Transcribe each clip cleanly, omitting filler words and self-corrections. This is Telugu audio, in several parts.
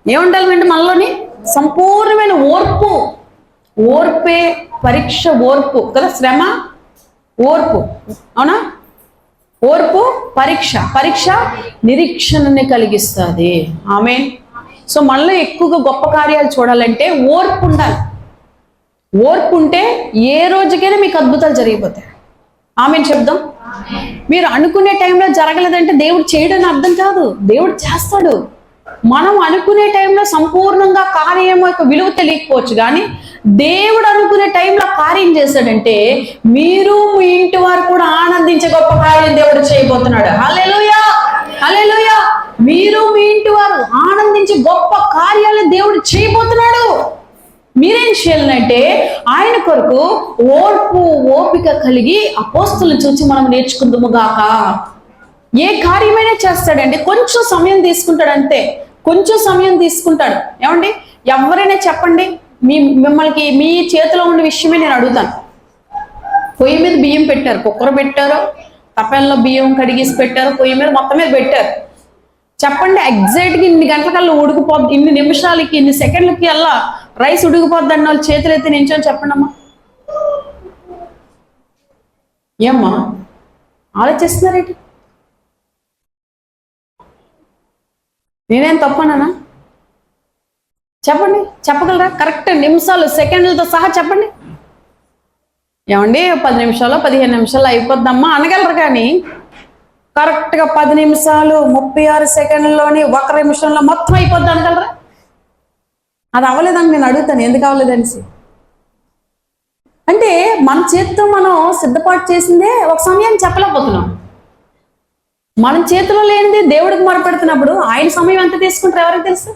ఏముండాలంటే మనలోని సంపూర్ణమైన ఓర్పు. ఓర్పే పరీక్ష, ఓర్పు కదా, శ్రమ ఓర్పు, అవునా? ఓర్పు పరీక్ష, పరీక్ష నిరీక్షణని కలిగిస్తుంది. ఆమేన్. సో మనలో ఎక్కువగా గొప్ప కార్యాలు చూడాలంటే ఓర్పు ఉండాలి. ఓర్పు ఉంటే ఏ రోజుకైనా మీకు అద్భుతాలు జరిగిపోతాయి. ఆమేన్ చెప్దాం. మీరు అనుకునే టైంలో జరగలేదంటే దేవుడు చేయడని అర్థం కాదు, దేవుడు చేస్తాడు. మనం అనుకునే టైంలో సంపూర్ణంగా కార్యం యొక్క విలువ తెలియకపోవచ్చు, కానీ దేవుడు అనుకునే టైంలో కార్యం చేశాడంటే మీరు మీ ఇంటి వారు కూడా ఆనందించే గొప్ప కార్యం దేవుడు చేయబోతున్నాడు. హల్లెలూయా, హల్లెలూయా. మీరు మీ ఇంటి వారు ఆనందించే గొప్ప కార్యాలు దేవుడు చేయబోతున్నాడు. మీరేం చేయాలంటే ఆయన కొరకు ఓర్పు ఓపిక కలిగి అపోస్తులను చూసి మనం నేర్చుకుందాము గాక. ఏ కార్యమైనా చేస్తాడండి, కొంచెం సమయం తీసుకుంటాడు, అంతే. కొంచెం సమయం తీసుకుంటాడు. ఏమండి, ఎవరైనా చెప్పండి, మిమ్మల్ని మీ చేతిలో ఉన్న విషయమే నేను అడుగుతాను. పొయ్యి మీద బియ్యం పెట్టారు, కుక్కర్ పెట్టారు, తపెల్లో బియ్యం కడిగేసి పెట్టారు, పొయ్యి మీద మొత్తం మీద పెట్టారు. చెప్పండి, ఎగ్జాక్ట్గా ఇన్ని గంటలకల్లా ఉడికిపోద్ది, ఇన్ని నిమిషాలకి ఇన్ని సెకండ్లకి అలా రైస్ ఉడికిపోద్ది అన్న వాళ్ళు చేతులు అయితే నించొని చెప్పండి అమ్మా. ఏమ్మా ఆలోచిస్తున్నారేంటి? నేనేం తప్పనా? చెప్పండి, చెప్పగలరా? కరెక్ట్ నిమిషాలు సెకండ్లతో సహా చెప్పండి. ఏమండి 10 నిమిషాలు 15 నిమిషాలు అయిపోద్దమ్మా అనగలరు, కానీ కరెక్ట్గా 10 నిమిషాలు 36 సెకండ్లోని 1 నిమిషంలో మొత్తం అయిపోద్ది అనగలరా? అది అవ్వలేదని నేను అడుగుతాను, ఎందుకు అవ్వలేదనేసి. అంటే మన చేతితో మనం సిద్ధపాటు చేసిందే ఒక సమయాన్ని చెప్పలేకపోతున్నాం. మన చేతిలో లేనిది దేవుడికి మొరపెడుతున్నప్పుడు ఆయన సమయం ఎంత తీసుకుంటారు ఎవరికి తెలుసు?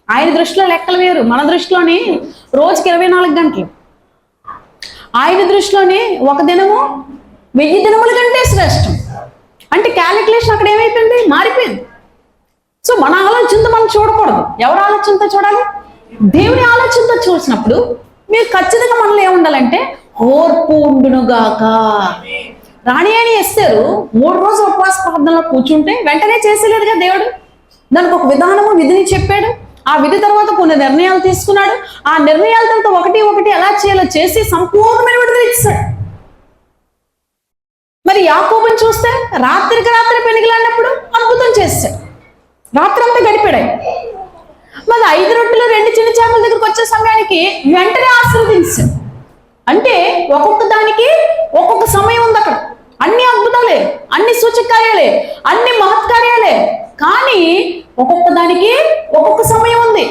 ఆయన దృష్టిలో లెక్కలు వేరు, మన దృష్టిలోని రోజుకి 24 గంటలు. ఆయన దృష్టిలోని ఒక దినము 1000 దినముల కంటే శ్రేష్టం. అంటే క్యాలిక్యులేషన్ అక్కడ ఏమైపోయింది, మారిపోయింది. సో మన ఆలోచనతో మనం చూడకూడదు, ఎవరి ఆలోచనతో చూడాలి? దేవుని ఆలోచనతో చూసినప్పుడు మీరు ఖచ్చితంగా మనలో ఏముండాలంటే ఓర్పు ఉండునుగాక. రాణి అని ఎస్తేరు 3 రోజులు ఉపవాస ప్రార్థనలో కూర్చుంటే వెంటనే చేసేలేదుగా దేవుడు. దానికి ఒక విధానము విధిని చెప్పాడు. ఆ విధి తర్వాత కొన్ని నిర్ణయాలు తీసుకున్నాడు. ఆ నిర్ణయాల తర్వాత ఒకటి ఎలా చేయాలో చేసి సంపూర్ణమైన విడుదల ఇచ్చాడు. మరి యాకోబుని చూస్తే రాత్రికి రాత్రి పెనుగులాడినప్పుడు అద్భుతం చేశాడు, రాత్రంతా గడిపాడు. మరి 5 రొట్టెలు 2 చిన్న చేపల దగ్గరకు వచ్చే సమయానికి వెంటనే ఆశీర్వదించాడు. అంటే ఒక్కొక్క దానికి ఒక్కొక్క సమయం ఉంది అక్కడ. అన్ని అద్భుతాలే, అన్ని సూచకార్యాలే, అన్ని మహత్కార్యాలే, కానీ ఒక్కొక్క దానికి ఒక్కొక్క సమయం ఉంది.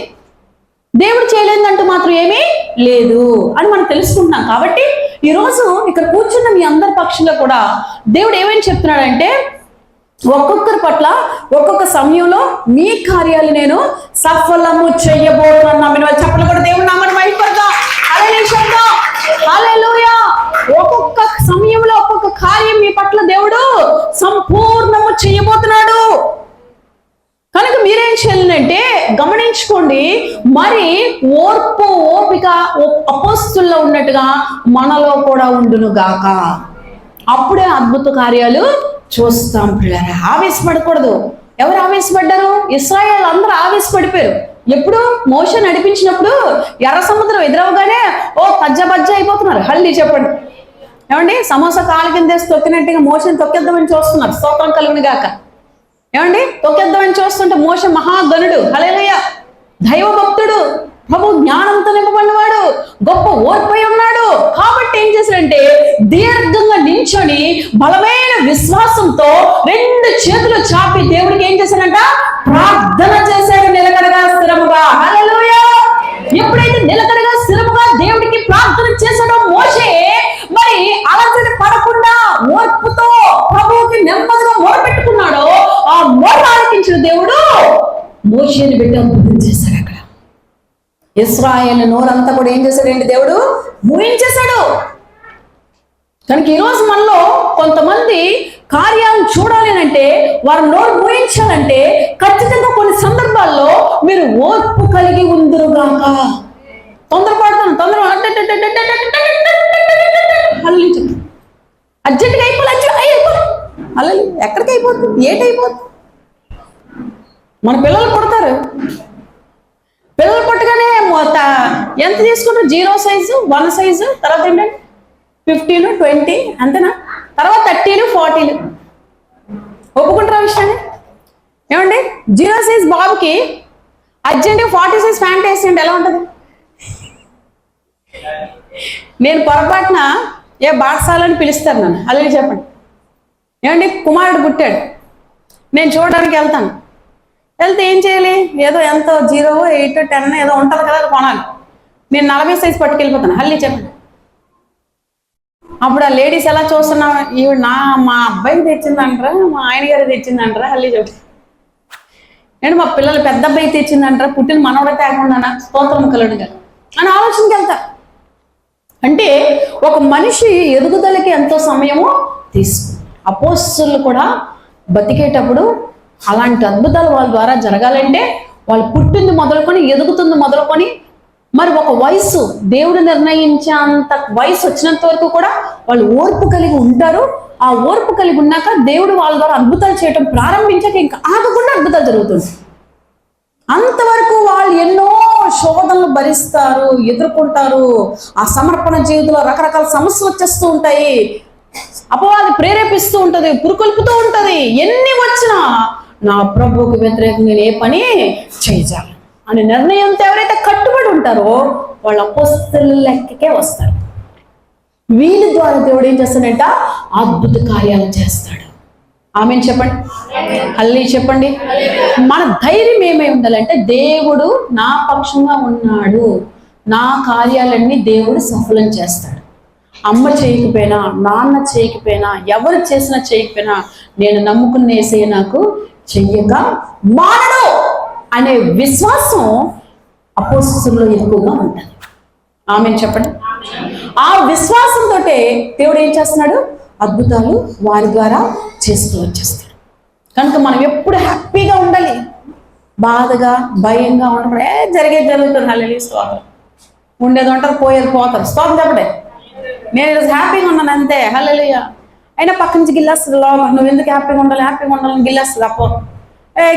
దేవుడు చేయలేదంటూ మాత్రం ఏమీ లేదు అని మనం తెలుసుకుంటున్నాం. కాబట్టి ఈరోజు ఇక్కడ కూర్చున్న మీ అందరి పక్షంలో కూడా దేవుడు ఏమని చెప్తున్నాడంటే ఒక్కొక్కరి పట్ల ఒక్కొక్క సమయంలో మీ కార్యాలు నేను సఫలము చెయ్యబోతున్నాను. చెప్పలు కూడా దేవుడు నామని మైపడదా. హల్లెలూయా. ఒక్కొక్క సమయంలో ఒక్కొక్క కార్యం మీ పట్ల దేవుడు సంపూర్ణము చెయ్యబోతున్నాడు. కనుక మీరేం చేయాలంటే గమనించుకోండి, మరి ఓర్పు ఓపిక అపోస్తుల్లో ఉన్నట్టుగా మనలో కూడా ఉండును గాక. అప్పుడే అద్భుత కార్యాలు చూస్తాం. పిల్లరా, ఆవేశపడకూడదు. ఎవరు ఆవేశపడ్డారు? ఇశ్రాయేలు అందరూ ఆవేశపడిపోయారు. ఎప్పుడు మోషే నడిపించినప్పుడు ఎర్ర సముద్రం ఎదురవగానే బజ్జ అయిపోతున్నారు. హల్లి చెప్పండి. ఏమండి, సమోసా కాలు కింద వేసి తొక్కినట్టుగా మోషేని తొక్కేద్దామని చూస్తున్నారు. స్తోత్రం కలుగును గాక. ఏమండి, తొక్కేద్దామని చూస్తుంటే మోషే మహాగణుడు, హల్లెలూయా, దైవ భక్తుడు, ప్రభు జ్ఞానంతో నింపబడినవాడు, గొప్ప ఓర్పై ఉన్నాడు. కాబట్టి ఏం చేశాడంటే దీర్ఘంగా నించొని బలమైన విశ్వాసంతో 2 చేతులు చాపి దేవుడికి ఏం చేశాడంట? ప్రార్థన చేశాడు, నిలకడగా స్థిరముగా. హల్లెలూయా. ఎప్పుడైతే నిలకడగా స్థిరముగా దేవుడికి ప్రార్థన చేశాడో మోషే, మరి అలసట పడకుండా ఓర్పుతో ప్రభువుకి నెమ్మదిగా మొరపెట్టుకున్నాడో ఆ మొర ఆలకించిన దేవుడు మోషేని బిడ్డ అద్భుతం చేశాడు. అక్కడ ఇశ్రాయేలు నోరంతా కూడా ఏం చేశాడండి? దేవుడు మూయించేశాడు. కనుక ఈరోజు మనలో కొంతమంది కార్యాలను చూడాలి అంటే, వారు నోరు మూయించాలంటే ఖచ్చితంగా కొన్ని సందర్భాల్లో మీరు ఓర్పు కలిగి ఉందురుగాక. తొందరపడతాను, అర్జెంట్గా అయిపోవాలి. అలా ఎక్కడికి అయిపోతుంది, ఏటైపోతుంది? మన పిల్లలు పుడతారు, ఎంత తీసుకుంటారు? 0 సైజు, 1 సైజు, తర్వాత ఏంటంటే 15, 20 అంతేనా? తర్వాత 30, 40. ఒప్పుకుంటారా విషయాన్ని? ఏమండి 0 సైజ్ బాబుకి అర్జెంటుగా 40 సైజ్ ప్యాంట్ వేసేయండి, ఎలా ఉంటుంది? నేను పొరపాటున ఏ బాటసాలని పిలుస్తారు నన్ను, అలాగే చెప్పండి. ఏమండి కుమారుడు పుట్టాడు, నేను చూడడానికి వెళ్తాను. వెళ్తే ఏం చేయాలి? ఏదో ఎంతో 0, 8, 10 ఏదో ఉంటుంది కదా, అది కొనాలి. నేను 40 సైజ్ పట్టుకెళ్ళిపోతాను, అల్లి చెప్పండి. అప్పుడు ఆ లేడీస్ ఎలా చూస్తున్నా, ఈవిడ మా అబ్బాయికి తెచ్చిందంటారా, మా ఆయన గారికి తెచ్చిందంటారా, అల్లి చెప్పండి. ఏంటి మా పిల్లలు పెద్ద అబ్బాయి తెచ్చిందంటారా, పుట్టిన మనవడ తేకుండా స్తోత్రం కలుగుగా అని ఆలోచనకి వెళ్తా. అంటే ఒక మనిషి ఎదుగుదలకి ఎంతో సమయము తీసుకుంది. అపోస్తలులు కూడా బతికేటప్పుడు అలాంటి అద్భుతాలు వాళ్ళ ద్వారా జరగాలంటే వాళ్ళు పుట్టింది మొదలుకొని, ఎదుగుతుంది మొదలుకొని, మరి ఒక వయసు దేవుడు నిర్ణయించేంత వయసు వచ్చినంత వరకు కూడా వాళ్ళు ఓర్పు కలిగి ఉంటారు. ఆ ఓర్పు కలిగి ఉన్నాక దేవుడు వాళ్ళ ద్వారా అద్భుతాలు చేయటం ప్రారంభించాక ఇంకా ఆగకుండా అద్భుతాలు జరుగుతుంది. అంతవరకు వాళ్ళు ఎన్నో శోధనలు భరిస్తారు, ఎదుర్కొంటారు. ఆ సమర్పణ జీవితంలో రకరకాల సమస్యలు వచ్చేస్తూ ఉంటాయి, అపవాది ప్రేరేపిస్తూ ఉంటది, పురుకొల్పుతూ ఉంటది. ఎన్ని వచ్చినా నా ప్రభువుకి వ్యతిరేకంగా నేను ఏ పని చేయాలి అనే నిర్ణయంతో ఎవరైతే కట్టుబడి ఉంటారో వాళ్ళ అపోస్తలుల లెక్కకే వస్తారు. వీళ్ళ ద్వారా దేవుడు ఏం చేస్తాడంట? అద్భుత కార్యాలు చేస్తాడు. ఆమెన్ చెప్పండి, హల్లీ చెప్పండి. మన ధైర్యం ఏమై ఉండాలంటే, దేవుడు నా పక్షంగా ఉన్నాడు, నా కార్యాలన్నీ దేవుడు సఫలం చేస్తాడు. అమ్మ చేయకపోయినా, నాన్న చేయకపోయినా, ఎవరు చేసినా చేయకపోయినా, నేను నమ్ముకున్న యేసయ్య నాకు చెయ్యక మానడు అనే విశ్వాసం అపోస్తలుల్లో ఎక్కువగా ఉంటుంది. ఆమెన్ చెప్పండి. ఆ విశ్వాసంతో దేవుడు ఏం చేస్తున్నాడు? అద్భుతాలు వారి ద్వారా చేస్తూ వచ్చేస్తాడు. కనుక మనం ఎప్పుడు హ్యాపీగా ఉండాలి, బాధగా భయంగా ఉండడం జరిగేది జరుగుతుంది. హల్లెలూయా స్తోత్రం. ఉండేది ఉంటారు, పోయేది పోతారు. స్తోత్రం చెప్పడే. నేను ఈరోజు హ్యాపీగా ఉన్నాను అంతే, హల్లెలూయా. అయినా పక్క నుంచి గిల్లేస్తుంది లోపల, నువ్వు ఎందుకు హ్యాపీగా ఉండాలని గిల్లేస్తుంది. అప్పో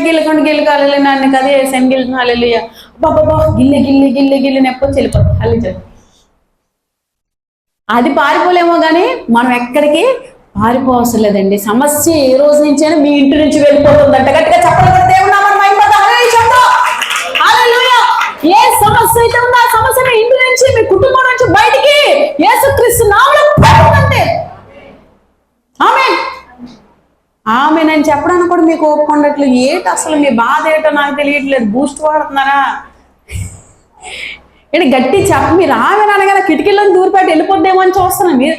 గిల్లుకోండి కాలేదు నన్ను కదే సెన్ గిల్లుతున్నా, హల్లెలూయా. బాబా గిల్లి నెప్పొచ్చి వెళ్ళిపోతుంది. హల్లెలూయా. అది పారిపోలేమో కానీ మనం ఎక్కడికి పారిపోవసరం లేదండి. సమస్య ఏ రోజు నుంచైనా మీ ఇంటి నుంచి వెళ్ళిపోతుందంట. గట్టిగా చెప్పలేదు దేవుడు నామమున మహిమపడతాం. హల్లెలూయా. ఏ సమస్య అయితే ఉందో ఆ సమస్య మీ ఇంటి నుంచి, మీ కుటుంబం నుంచి బయటికి యేసుక్రీస్తు నామములో పోతుందంటే ఆమేన్. ఆమేన్ అని చెప్పడానికి కూడా మీకు ఒప్పుకోండట్లు. ఏంటి అసలు మీ బాధ ఏంటో నాకు తెలియట్లేదు, బూస్ట్ వాడుతున్నారా? ఏంటి గట్టి చెప్ప, మీరు ఆమెను అనగానే కిటికీలో దూరిపెట్టి వెళ్ళిపోద్దేమో అని చూస్తున్నా. మీరు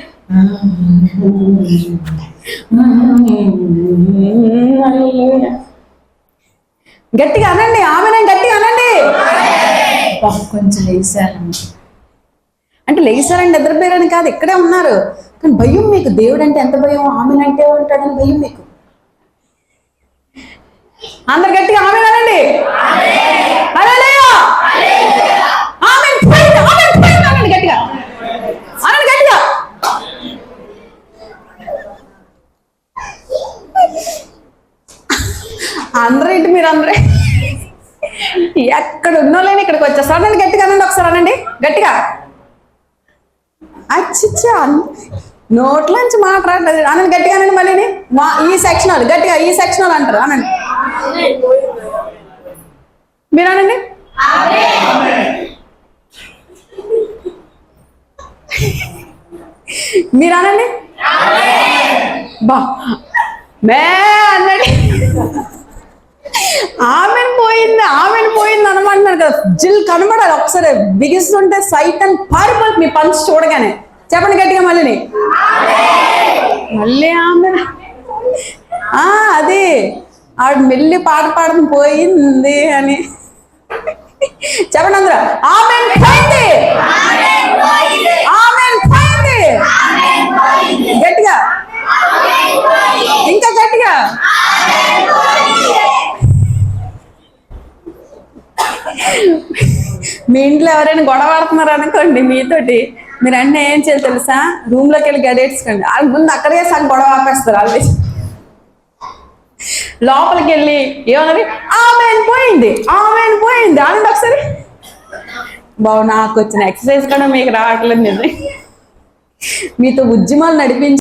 గట్టిగా అనండి, ఆమెనే గట్టిగా అనండి. కొంచెం లేచారండి అంటే లేచారండి, నిద్రపోయారని కాదు, ఇక్కడే ఉన్నారు. కానీ భయం మీకు. దేవుడు అంటే ఎంత భయం, ఆమెనంటే ఉంటాడని భయం మీకు. అందరు గట్టిగా ఆమె అనండి. గట్టిగా అనండి, గట్టిగా. అందరూ ఇంటి మీరు అందరూ ఎక్కడ ఉన్నో లేని ఇక్కడికి వచ్చేస్తారు. అనండి గట్టిగా, అనండి ఒకసారి అనండి గట్టిగా. అచ్చిచ్చా నోట్లోంచి మాట్లాడలేదు. అనండి గట్టిగా అనండి. మళ్ళీ ఈ సెక్షన్ వాళ్ళు గట్టిగా ఈ సెక్షన్ వాళ్ళు అంటారు. అనండి మీరు అనండి. మీరు అనండి. బా మే అనండి. ఆమెను పోయింది అనమంటున్నారు కదా. జిల్ కనబడాలి ఒకసారి, బిగిస్తుంటే సైట్ అని పారిపోయి మీ పంచి చూడగానే. చెప్పండి గట్టిగా మళ్ళీ ఆమె. అది ఆవిడ మెల్లి పాట పాడడం పోయింది అని చెప్పండి అందరూ. ఆమెన్ పోయింది, ఆమెన్ పోయింది. గట్టిగా, ఇంకా గట్టిగా. మీ ఇంట్లో ఎవరైనా గొడవ ఆడుతున్నారు అనుకోండి మీతోటి, మీరు అన్నీ ఏం చేయాలి తెలుసా? రూమ్ లోకి వెళ్ళి గడేసుకోండి. వాళ్ళ ముందు అక్కడే సగం గొడవ ఆపేస్తారు. వాళ్ళు లోపలికి వెళ్ళి ఏమన్నది? ఆమెన్ పోయింది, ఆమెన్ పోయింది అనండి ఒకసారి. బావు నాకు వచ్చిన ఎక్సర్సైజ్ కూడా మీకు రావట్లేదు నేను మీతో ఉద్యమాలు నడిపించి